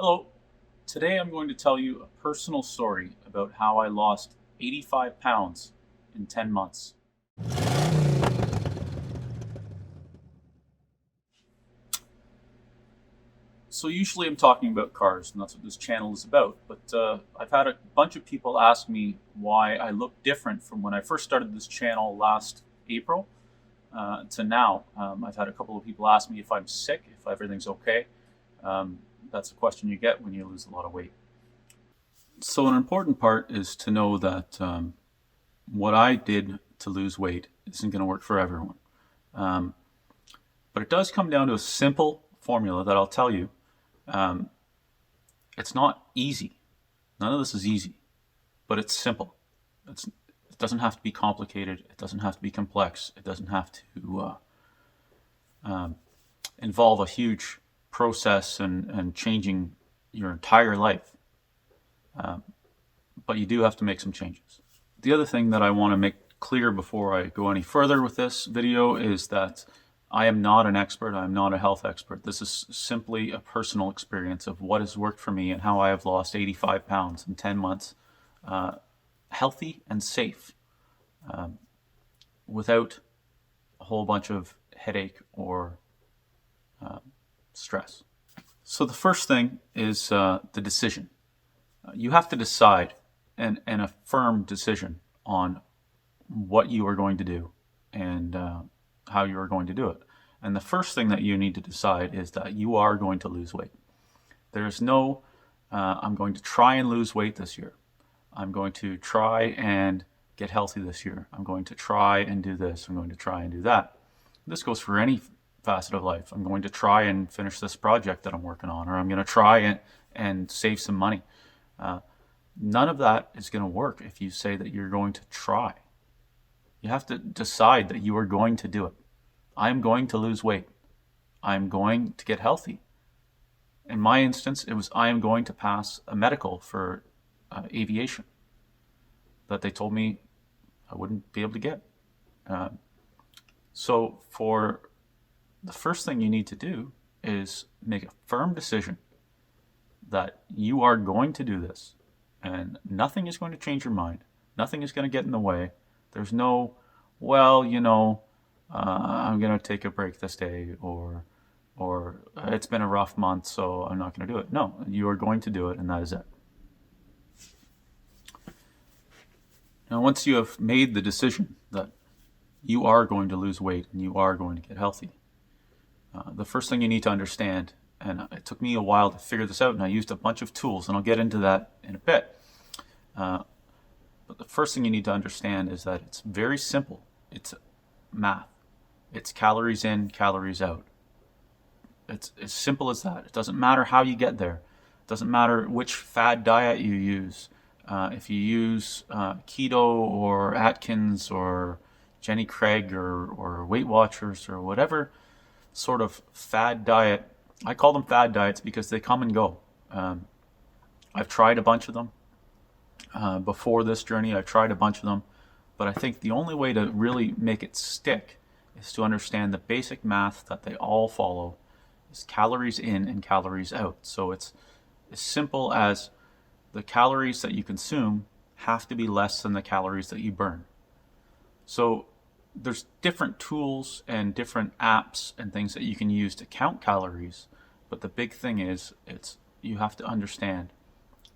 Hello. Today I'm going to tell you a personal story about how I lost 85 pounds in 10 months. So, usually I'm talking about cars, and that's what this channel is about. But I've had a bunch of people ask me why I look different from when I first started this channel last April to now. I've had a couple of people ask me if I'm sick, if everything's okay. That's a question you get when you lose a lot of weight. So, an important part is to know that what I did to lose weight isn't going to work for everyone. Um, but it does come down to a simple formula that I'll tell you. Um, it's not easy. None of this is easy, but it's simple. It doesn't have to be complicated. It doesn't have to be complex. It doesn't have to involve a huge process and changing your entire life. But you do have to make some changes. The other thing that I want to make clear before I go any further with this video is that I am not an expert. I am not a health expert. This is simply a personal experience of what has worked for me and how I have lost 85 pounds in 10 months, healthy and safe, without a whole bunch of headache or stress. So the first thing is the decision. You have to decide and a firm decision on what you are going to do and how you are going to do it. And the first thing that you need to decide is that you are going to lose weight. There's no, I'm going to try and lose weight this year. I'm going to try and get healthy this year. I'm going to try and do this. I'm going to try and do that. This goes for any facet of life. I'm going to try and finish this project that I'm working on, or I'm going to try and save some money. None of that is going to work if you say that you're going to try. You have to decide that you are going to do it. I am going to lose weight. I am going to get healthy. In my instance, it was I am going to pass a medical for aviation that they told me I wouldn't be able to get. So for the first thing you need to do is make a firm decision that you are going to do this, and nothing is going to change your mind. Nothing is going to get in the way. There's no, I'm going to take a break this day, or it's been a rough month, so I'm not going to do it. No, you are going to do it, and that is it. Now, once you have made the decision that you are going to lose weight and you are going to get healthy, the first thing you need to understand, and it took me a while to figure this out, and I used a bunch of tools, and I'll get into that in a bit. But the first thing you need to understand is that it's very simple. It's math. It's calories in, calories out. It's as simple as that. It doesn't matter how you get there. It doesn't matter which fad diet you use. If you use keto or Atkins or Jenny Craig or Weight Watchers or whatever sort of fad diet. I call them fad diets because they come and go. I've tried a bunch of them. Before this journey, I've tried a bunch of them. But I think the only way to really make it stick is to understand the basic math that they all follow is calories in and calories out. So it's as simple as the calories that you consume have to be less than the calories that you burn. So there's different tools and different apps and things that you can use to count calories. But the big thing is you have to understand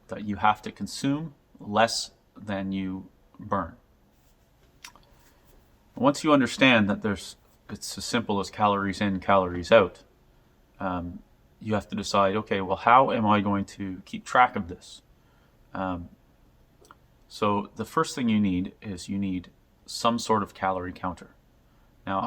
that you have to consume less than you burn. Once you understand that it's as simple as calories in, calories out, you have to decide, okay, well, how am I going to keep track of this? So the first thing you need is you need some sort of calorie counter. Now,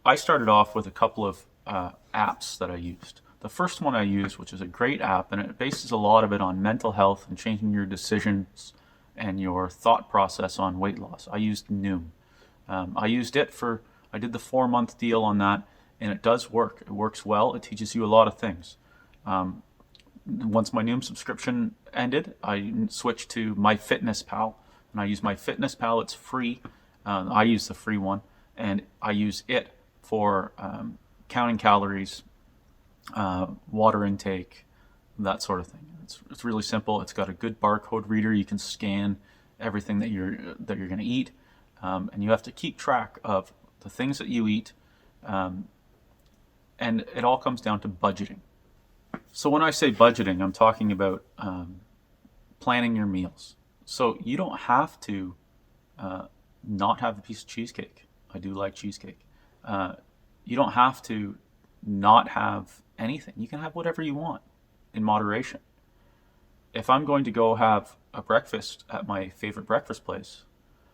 I started off with a couple of apps that I used. The first one I used, which is a great app, and it bases a lot of it on mental health and changing your decisions and your thought process on weight loss. I used Noom. I did the 4-month deal on that, and it does work. It works well. It teaches you a lot of things. Once my Noom subscription ended, I switched to MyFitnessPal, and I use MyFitnessPal. It's free. I use the free one, and I use it for counting calories, water intake, that sort of thing. It's really simple. It's got a good barcode reader. You can scan everything that you're going to eat, and you have to keep track of the things that you eat, and it all comes down to budgeting. So when I say budgeting, I'm talking about planning your meals. So you don't have to not have a piece of cheesecake. I do like cheesecake. You don't have to not have anything. You can have whatever you want in moderation. If I'm going to go have a breakfast at my favorite breakfast place,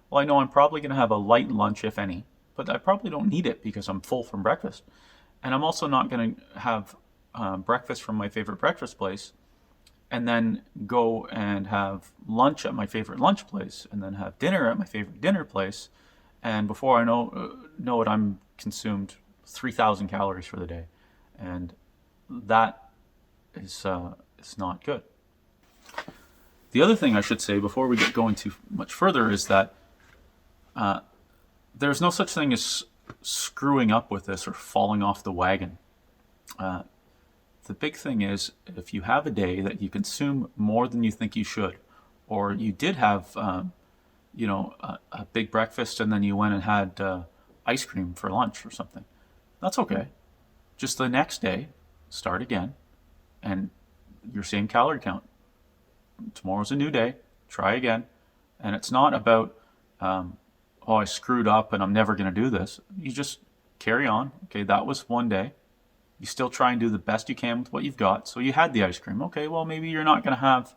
well, I know I'm probably going to have a light lunch, if any, but I probably don't need it because I'm full from breakfast. And I'm also not going to have breakfast from my favorite breakfast place and then go and have lunch at my favorite lunch place and then have dinner at my favorite dinner place. And before I know it, I'm consumed 3,000 calories for the day. And that is not good. The other thing I should say before we get going too much further is that there's no such thing as screwing up with this or falling off the wagon. The big thing is if you have a day that you consume more than you think you should, or you did have a big breakfast and then you went and had ice cream for lunch or something, that's okay. Just the next day, start again, and your same calorie count. Tomorrow's a new day. Try again. And it's not about, I screwed up and I'm never going to do this. You just carry on. Okay, that was one day. You still try and do the best you can with what you've got. So you had the ice cream. Okay, well, maybe you're not going to have,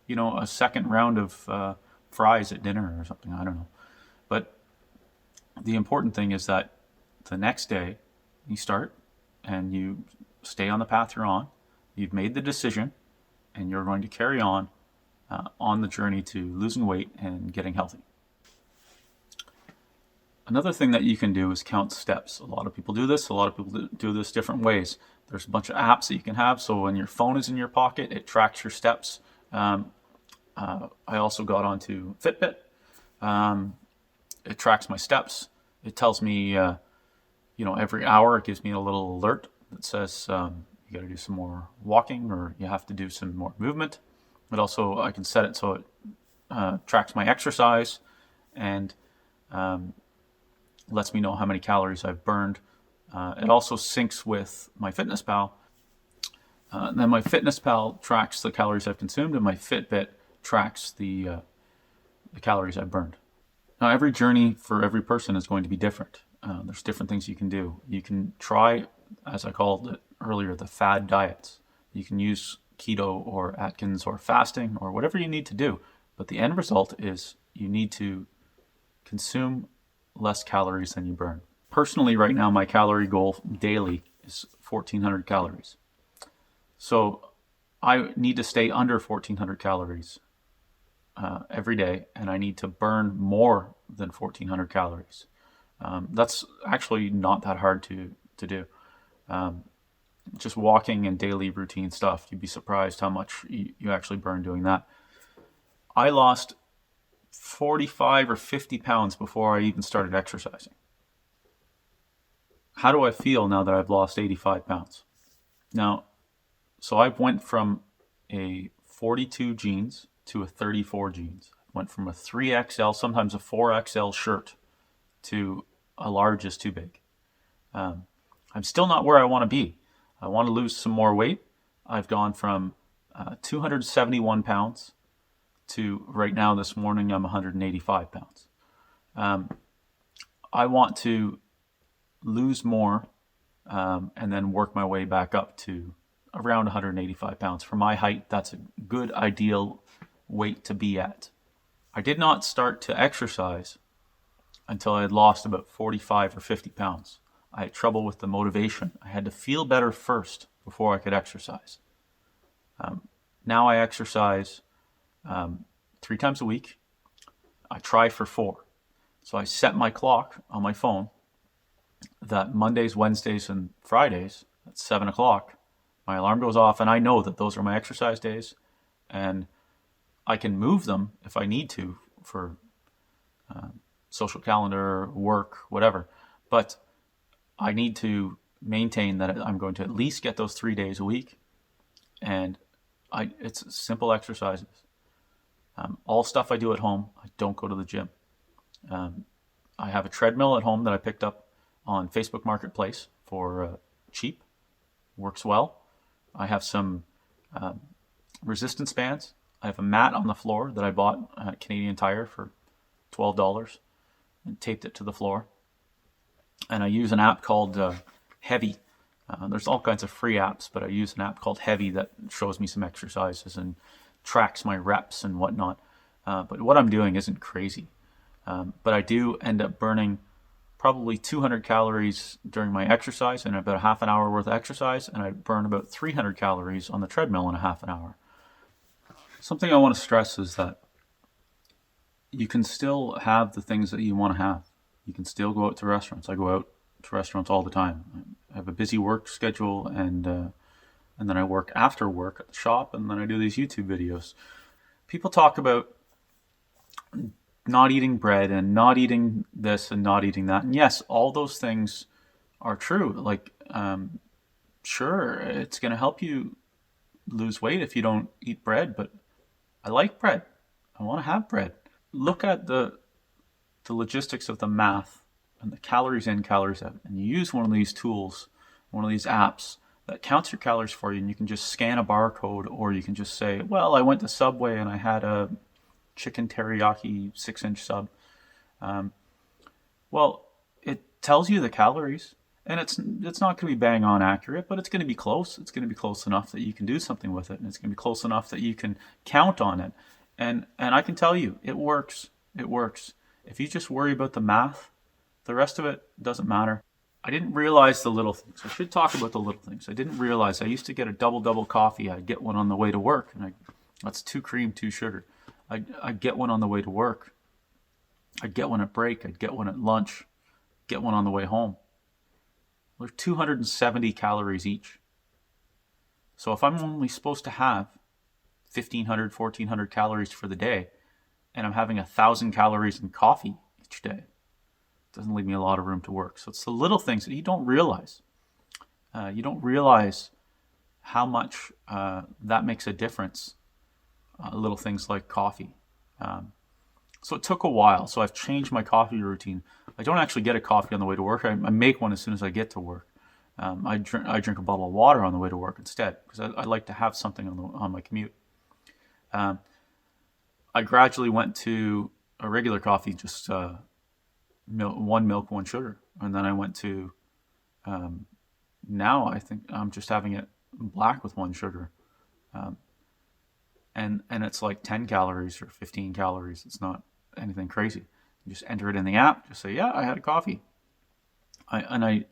a second round of fries at dinner or something. I don't know. But the important thing is that the next day you start and you stay on the path you're on. You've made the decision and you're going to carry on the journey to losing weight and getting healthy. Another thing that you can do is count steps. A lot of people do this. A lot of people do this different ways. There's a bunch of apps that you can have. So when your phone is in your pocket, it tracks your steps. I also got onto Fitbit. It tracks my steps. It tells me, every hour it gives me a little alert that says you got to do some more walking or you have to do some more movement. But also I can set it so it tracks my exercise and lets me know how many calories I've burned. It also syncs with my MyFitnessPal. Then my MyFitnessPal tracks the calories I've consumed, and my Fitbit tracks the calories I've burned. Now, every journey for every person is going to be different. There's different things you can do. You can try, as I called it earlier, the fad diets. You can use keto or Atkins or fasting or whatever you need to do. But the end result is you need to consume less calories than you burn. Personally, right now, my calorie goal daily is 1,400 calories. So I need to stay under 1,400 calories every day, and I need to burn more than 1,400 calories. That's actually not that hard to do. Just walking and daily routine stuff, you'd be surprised how much you actually burn doing that. I lost 45 or 50 pounds before I even started exercising. How do I feel now that I've lost 85 pounds? Now, so I went from a 42 jeans to a 34 jeans. I went from a 3XL, sometimes a 4XL shirt to a large is too big. I'm still not where I want to be. I want to lose some more weight. I've gone from 271 pounds to right now this morning I'm 185 pounds. I want to lose more and then work my way back up to around 185 pounds. For my height, that's a good ideal weight to be at. I did not start to exercise until I had lost about 45 or 50 pounds. I had trouble with the motivation. I had to feel better first before I could exercise. Now I exercise 3 times a week. I try for 4. So I set my clock on my phone that Mondays, Wednesdays, and Fridays at 7 o'clock, my alarm goes off and I know that those are my exercise days and I can move them if I need to for social calendar, work, whatever. But I need to maintain that I'm going to at least get those 3 days a week. And It's simple exercises. All stuff I do at home. I don't go to the gym. Um, I have a treadmill at home that I picked up on Facebook Marketplace for cheap. Works well. I have some um, resistance bands. I have a mat on the floor that I bought at Canadian Tire for $12 and taped it to the floor. And I use an app called Heavy. There's all kinds of free apps, but I use an app called Heavy that shows me some exercises and tracks my reps and whatnot. But what I'm doing isn't crazy. But I do end up burning probably 200 calories during my exercise and about a half an hour worth of exercise, and I burn about 300 calories on the treadmill in a half an hour. Something I want to stress is that you can still have the things that you want to have. You can still go out to restaurants. I go out to restaurants all the time. I have a busy work schedule, and then I work after work at the shop, and then I do these YouTube videos. People talk about not eating bread and not eating this and not eating that. And yes, all those things are true. Like, sure, it's going to help you lose weight if you don't eat bread, but I like bread. I want to have bread. Look at the logistics of the math and the calories in, calories out. And you use one of these tools, one of these apps that counts your calories for you, and you can just scan a barcode, or you can just say, well, I went to Subway and I had a chicken teriyaki 6-inch sub. Well, it tells you the calories, and it's not going to be bang on accurate, but it's going to be close. It's going to be close enough that you can do something with it, and it's going to be close enough that you can count on it. And I can tell you, it works. It works. If you just worry about the math, the rest of it doesn't matter. I didn't realize the little things. I should talk about the little things. I didn't realize I used to get a double coffee. I'd get one on the way to work, and that's 2 cream, 2 sugar. I'd get one on the way to work. I'd get one at break. I'd get one at lunch. Get one on the way home. They're 270 calories each. So if I'm only supposed to have 1,500, 1,400 calories for the day, and I'm having 1,000 calories in coffee each day, it doesn't leave me a lot of room to work. So it's the little things that you don't realize. You don't realize how much that makes a difference. Little things like coffee. So it took a while. So I've changed my coffee routine. I don't actually get a coffee on the way to work. I make one as soon as I get to work. I drink a bottle of water on the way to work instead, because I like to have something on my commute. I gradually went to a regular coffee, just one milk, one sugar, and then I went to now I think I'm just having it black with 1 sugar. And it's like 10 calories or 15 calories. It's not anything crazy. You just enter it in the app, just say, yeah, I had a coffee. I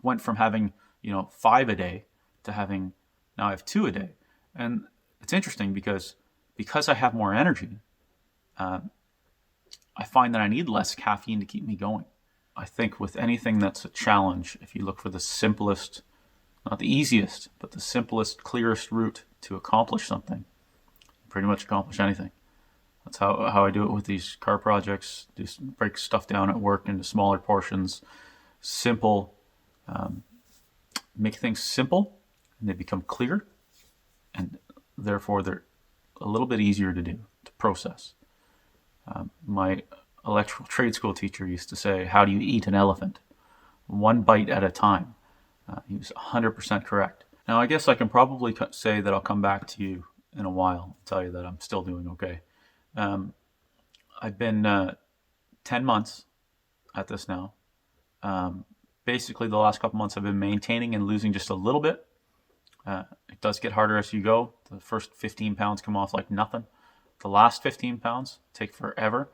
went from having, 5 a day to having, now I have 2 a day. And it's interesting because I have more energy, I find that I need less caffeine to keep me going. I think with anything that's a challenge, if you look for the simplest, not the easiest, but the simplest, clearest route to accomplish something, pretty much accomplish anything. That's how I do it with these car projects. Just break stuff down at work into smaller portions. Simple. Make things simple, and they become clear, and therefore they're a little bit easier to do, to process. My electrical trade school teacher used to say, how do you eat an elephant? 1 bite at a time. He was 100% correct. Now, I guess I can probably say that I'll come back to you in a while and tell you that I'm still doing okay. I've been 10 months at this now. Basically, the last couple months I've been maintaining and losing just a little bit. It does get harder as you go. The first 15 pounds come off like nothing. The last 15 pounds take forever,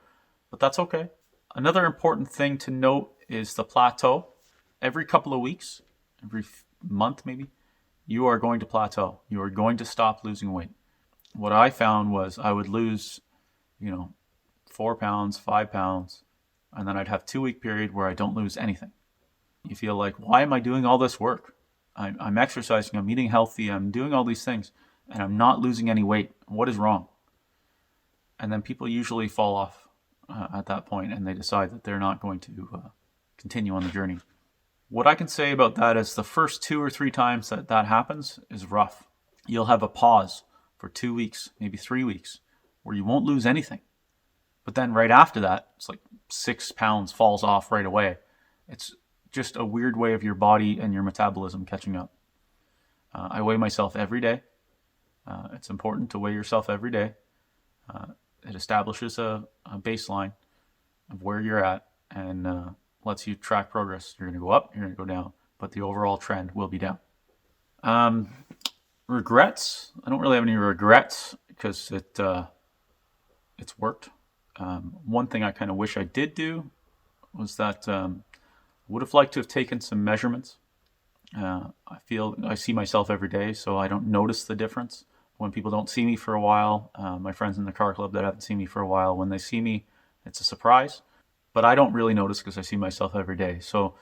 but that's okay. Another important thing to note is the plateau. Every couple of weeks, every month maybe, you are going to plateau. You are going to stop losing weight. What I found was I would lose, 4 pounds, 5 pounds, and then I'd have 2-week period where I don't lose anything. You feel like, why am I doing all this work? I'm exercising, I'm eating healthy, I'm doing all these things, and I'm not losing any weight. What is wrong? And then people usually fall off at that point, and they decide that they're not going to continue on the journey. What I can say about that is the first 2 or 3 times that happens is rough. You'll have a pause. for 2 weeks, maybe 3 weeks, where you won't lose anything. But then right after that, it's like 6 pounds falls off right away. It's just a weird way of your body and your metabolism catching up. I weigh myself every day. It's important to weigh yourself every day. It establishes a baseline of where you're at and lets you track progress. You're going to go up, you're going to go down, but the overall trend will be down. Regrets? I don't really have any regrets because it's worked. One thing I kind of wish I did do was that would have liked to have taken some measurements. I see myself every day, so I don't notice the difference. When people don't see me for a while, my friends in the car club that haven't seen me for a while, when they see me, it's a surprise. But I don't really notice because I see myself every day. So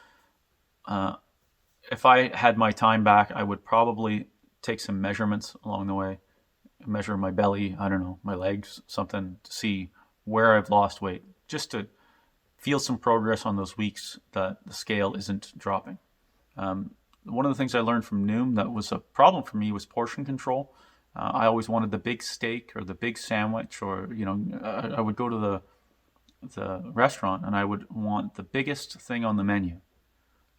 if I had my time back, I would probably take some measurements along the way, measure my belly, I don't know, my legs, something to see where I've lost weight, just to feel some progress on those weeks that the scale isn't dropping. One of the things I learned from Noom that was a problem for me was portion control. I always wanted the big steak or the big sandwich, or I would go to the restaurant and I would want the biggest thing on the menu.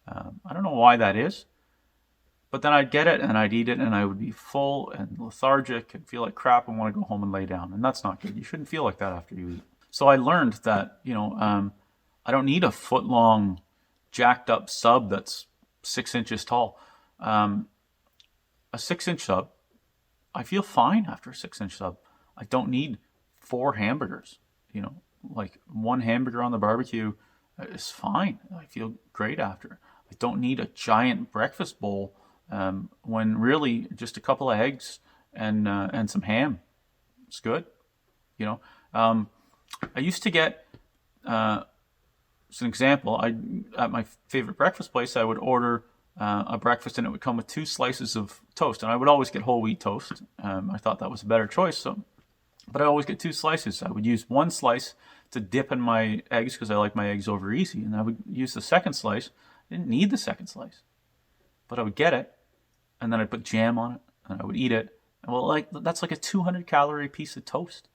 I don't know why that is, but then I'd get it and I'd eat it and I would be full and lethargic and feel like crap and want to go home and lay down. And that's not good. You shouldn't feel like that after you eat. So I learned that, I don't need a foot-long jacked up sub that's 6 inches tall. A 6-inch sub, I feel fine after a 6-inch sub. I don't need 4 hamburgers. Like 1 hamburger on the barbecue is fine. I feel great after. I don't need a giant breakfast bowl when really just a couple of eggs and some ham. It's good. I used to get, as an example, at my favorite breakfast place, I would order a breakfast and it would come with 2 slices of toast, and I would always get whole wheat toast. I thought that was a better choice, but I always get 2 slices. I would use 1 slice to dip in my eggs because I like my eggs over easy, and I would use the second slice. I didn't need the second slice, but I would get it, and then I'd put jam on it, and I would eat it. Well, that's like a 200-calorie piece of toast.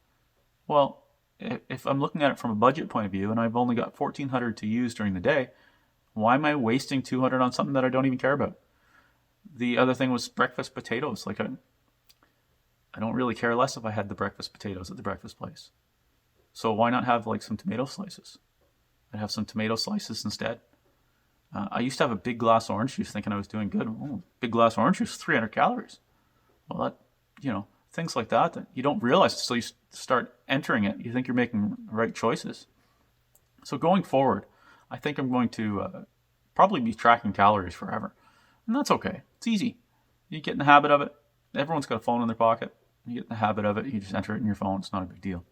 Well, if I'm looking at it from a budget point of view, and I've only got 1,400 to use during the day, why am I wasting 200 on something that I don't even care about? The other thing was breakfast potatoes. Like I don't really care less if I had the breakfast potatoes at the breakfast place. So why not have like some tomato slices? I'd have some tomato slices instead. I used to have a big glass of orange juice thinking I was doing good. Oh, big glass of orange juice, 300 calories. Well, things like that you don't realize until you start entering it. You think you're making the right choices. So going forward, I think I'm going to probably be tracking calories forever. And that's okay. It's easy. You get in the habit of it. Everyone's got a phone in their pocket. You get in the habit of it. You just enter it in your phone. It's not a big deal.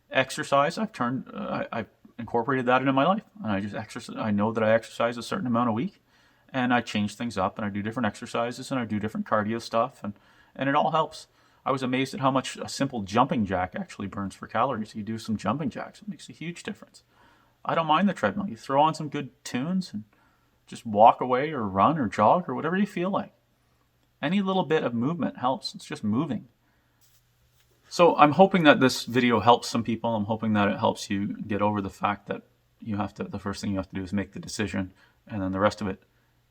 Exercise, I've incorporated that into my life. And I just exercise. I know that I exercise a certain amount a week. And I change things up and I do different exercises and I do different cardio stuff. And it all helps. I was amazed at how much a simple jumping jack actually burns for calories. You do some jumping jacks. It makes a huge difference. I don't mind the treadmill. You throw on some good tunes and just walk away or run or jog or whatever you feel like. Any little bit of movement helps. It's just moving. So I'm hoping that this video helps some people. I'm hoping that it helps you get over the fact that the first thing you have to do is make the decision, and then the rest of it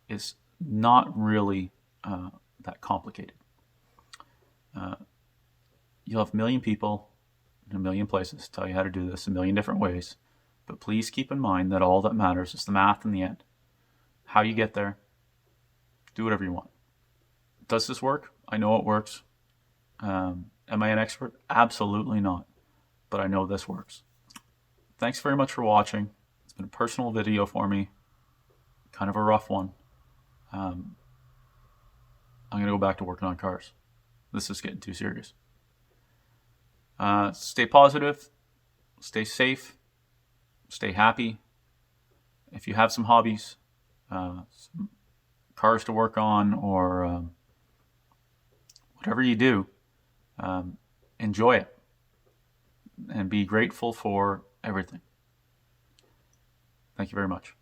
is not really that complicated. You'll have a million people in a million places tell you how to do this a million different ways. But please keep in mind that all that matters is the math in the end. How you get there, do whatever you want. Does this work? I know it works. Am I an expert? Absolutely not. But I know this works. Thanks very much for watching. It's been a personal video for me. Kind of a rough one. I'm going to go back to working on cars. This is getting too serious. Stay positive. Stay safe. Stay happy. If you have some hobbies, some cars to work on, or whatever you do, enjoy it and be grateful for everything. Thank you very much.